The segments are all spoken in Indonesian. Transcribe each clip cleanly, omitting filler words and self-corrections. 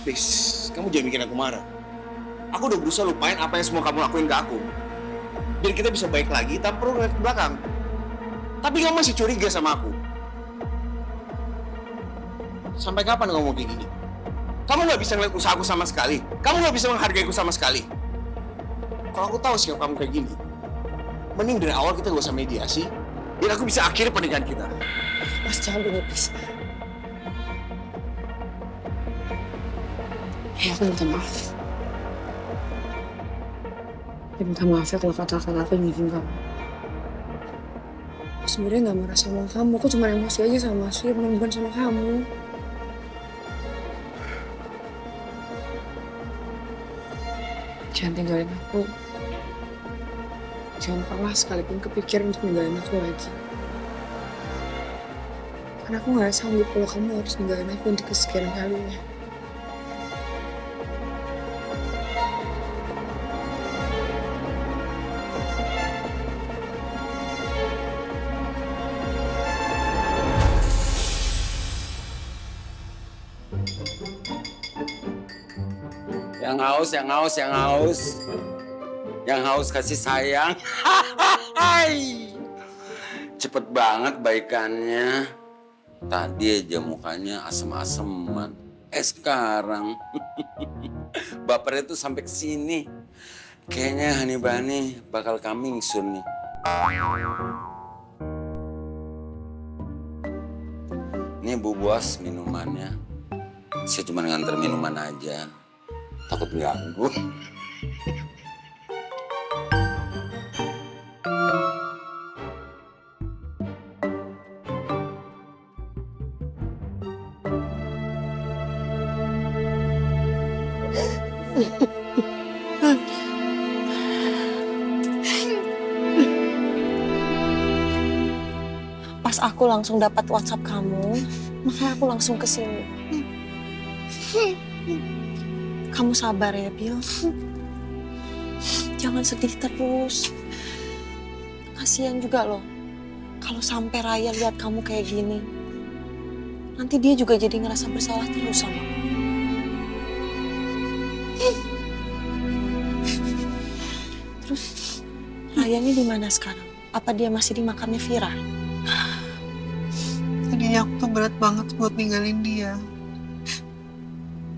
Please, kamu jangan bikin aku marah. Aku udah berusaha lupain apa yang semua kamu lakuin ke aku. Biar kita bisa baik lagi tanpa perlu ngeliat ke belakang. Tapi kamu masih curiga sama aku. Sampai kapan kamu mau kayak gini? Kamu nggak bisa ngeliat usaha aku sama sekali. Kamu nggak bisa menghargai aku sama sekali. Kalau aku tahu sikap kamu kayak gini, mending dari awal kita gak usah mediasi. Biar aku bisa akhiri pernikahan kita. Mas, jangan begini, please. Aku minta maaf. Aku minta maaf ya kalau kata-kata aku yang bikin kamu. Aku sebenarnya gak marah sama kamu. Aku cuma emosi aja sama Mas Firman, bukan sama kamu. Jangan tinggalin aku. Jangan pernah sekalipun kepikiran untuk ninggalin aku lagi. Karena aku gak sanggup kalau kamu harus ninggalin aku untuk kesekian kalinya. Yang haus, yang haus, yang haus. Yang haus kasih sayang. Hai. Cepet banget baikannya. Tadi aja mukanya asem-aseman. Sekarang bapernya tuh sampai ke sini. Kayaknya Hani Bani bakal coming soon nih. Ini Bu Bos minumannya. Saya cuma nganter minuman aja. Takut ganggu. Pas aku langsung dapat WhatsApp kamu, makanya aku langsung kesini. Kamu sabar ya, Bil. Jangan sedih terus. Kasihan juga loh, kalau sampai Raya lihat kamu kayak gini. Nanti dia juga jadi ngerasa bersalah terus sama kamu. Terus, Raya ini di mana sekarang? Apa dia masih di makamnya Vira? Tadinya aku tuh berat banget buat ninggalin dia.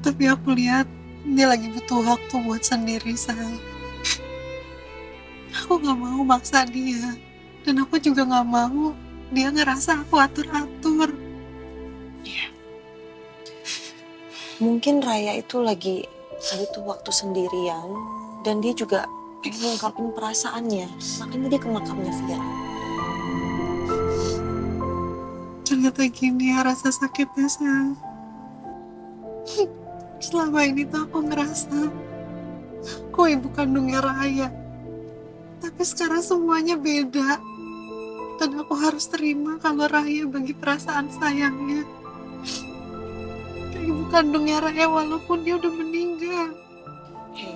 Tapi aku lihat dia lagi butuh waktu buat sendiri, say. Aku gak mau maksa dia. Dan aku juga gak mau dia ngerasa aku atur-atur. Iya. Mungkin Raya itu lagi butuh waktu sendirian. Dan dia juga pengen ngungkapin perasaannya. Makanya dia ke makamnya Vira. Ternyata gini ya rasa sakitnya, say. Selama ini tuh aku ngerasa aku ibu kandungnya Raya. Tapi sekarang semuanya beda. Dan aku harus terima kalau Raya bagi perasaan sayangnya ke ibu kandungnya Raya walaupun dia udah meninggal. Hei,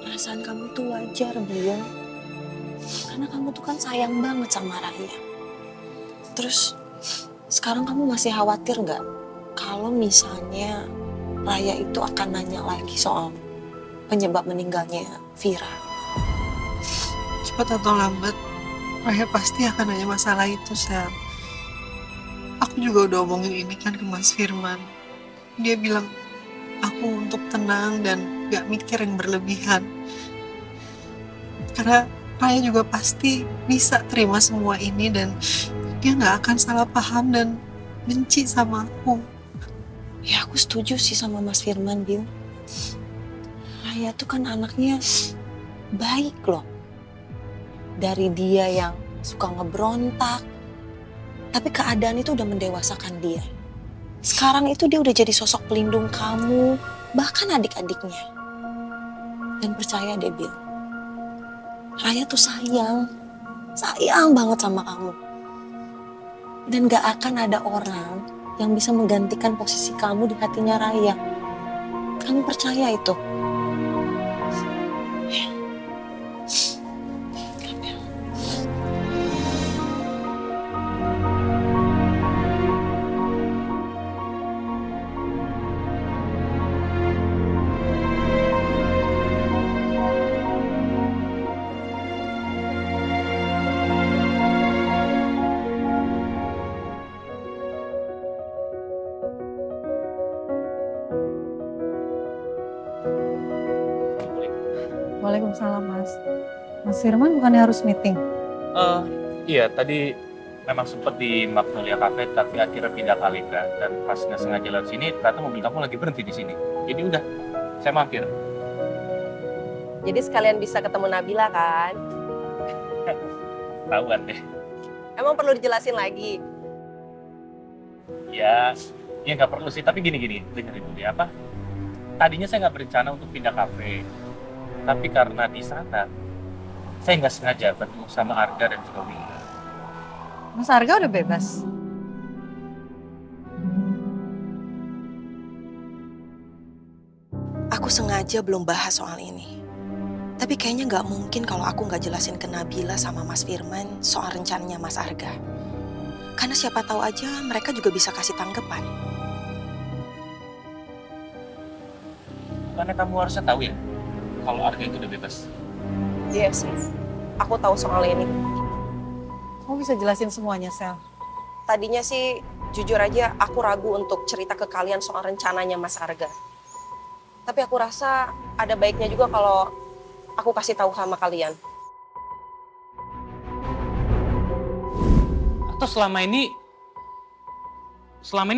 perasaan kamu tuh wajar, Bil. Karena kamu tuh kan sayang banget sama Raya. Terus, sekarang kamu masih khawatir nggak kalau misalnya Raya itu akan nanya lagi soal penyebab meninggalnya Vira? Cepat atau lambat, Raya pasti akan nanya masalah itu, Sel. Aku juga udah omongin ini kan ke Mas Firman. Dia bilang aku untuk tenang dan gak mikir yang berlebihan. Karena Raya juga pasti bisa terima semua ini dan dia gak akan salah paham dan benci sama aku. Ya aku setuju sih sama Mas Firman, Bil. Raya tuh kan anaknya baik loh. Dari dia yang suka ngebrontak, tapi keadaan itu udah mendewasakan dia. Sekarang itu dia udah jadi sosok pelindung kamu, bahkan adik-adiknya. Dan percaya deh, Bil. Raya tuh sayang banget sama kamu. Dan gak akan ada orang yang bisa menggantikan posisi kamu di hatinya Raya. Kamu percaya itu? Waalaikumsalam, Mas. Mas Firman bukannya harus meeting? Iya, tadi memang sempat di Magnolia Cafe, tapi akhirnya pindah ke Alika. Dan pas nggak sengaja lewat sini, ternyata mobil kamu lagi berhenti di sini. Jadi udah, saya mampir. Jadi sekalian bisa ketemu Nabila kan? Tahuan deh. Emang perlu dijelasin lagi? Ya nggak perlu sih. Tapi gini, dengerin dulu ya apa? Tadinya saya nggak berencana untuk pindah kafe. Tapi karena di sana, saya nggak sengaja bertemu sama Arga dan juga Winda. Mas Arga udah bebas. Aku sengaja belum bahas soal ini. Tapi kayaknya nggak mungkin kalau aku nggak jelasin ke Nabila sama Mas Firman soal rencananya Mas Arga. Karena siapa tahu aja mereka juga bisa kasih tanggapan. Karena kamu harusnya tahu ya, kalau Arga itu udah bebas. Iya sih, aku tahu soal ini. Kamu bisa jelasin semuanya, Sel. Tadinya sih jujur aja aku ragu untuk cerita ke kalian soal rencananya Mas Arga. Tapi aku rasa ada baiknya juga kalau aku kasih tahu sama kalian. Atau selama ini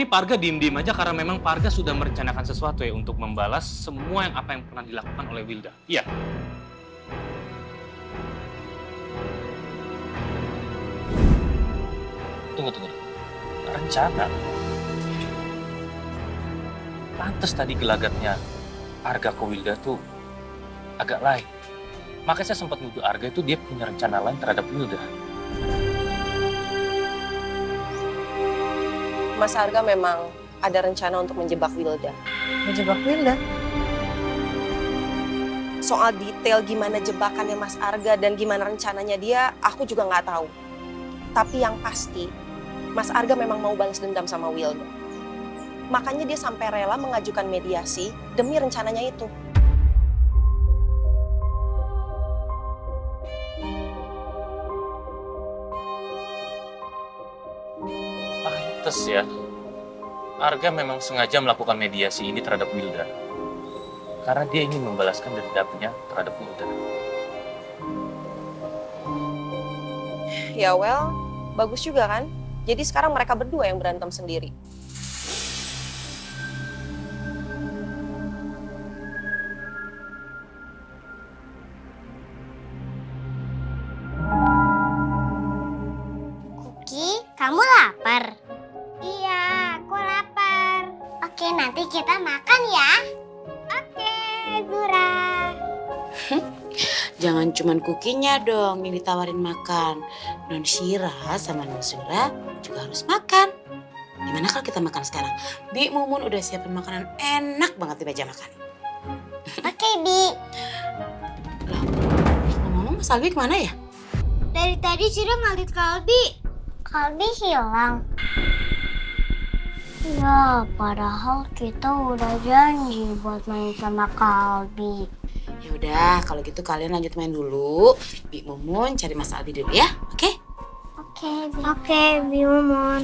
Pak Arga diem-diem aja karena memang Pak Arga sudah merencanakan sesuatu ya untuk membalas semua apa yang pernah dilakukan oleh Wilda. Iya. Tunggu. Rencana? Pantes tadi gelagatnya Arga ke Wilda tuh agak lain. Makanya saya sempat nuduh Arga itu dia punya rencana lain terhadap Wilda. Mas Arga memang ada rencana untuk menjebak Wilda. Menjebak Wilda. Soal detail gimana jebakannya Mas Arga dan gimana rencananya dia, aku juga nggak tahu. Tapi yang pasti, Mas Arga memang mau balas dendam sama Wilda. Makanya dia sampai rela mengajukan mediasi demi rencananya itu. Pantes ya, Arga memang sengaja melakukan mediasi ini terhadap Wilda. Karena dia ingin membalaskan dendamnya terhadap Wilda. Ya well, bagus juga kan? Jadi sekarang mereka berdua yang berantem sendiri. Kuki, kamu lapar? Iya, aku lapar. Oke, nanti kita makan ya. Oke, Zura. Jangan cuman kukinya dong yang ditawarin makan. Non Syira sama Non Zura juga harus makan. Gimana kalau kita makan sekarang? Bi Mumun udah siapin makanan enak banget di meja makan. Oke, Bi. Loh, ngomong-ngomong Mas Albi kemana ya? Dari tadi Zura ngeliat Kalbi. Kalbi hilang. Ya, padahal kita udah janji buat main sama Kalbi. Ya udah, kalau gitu kalian lanjut main dulu. Bi Mumun cari Mas Albi dulu ya, oke? Oke, Bi Mumun.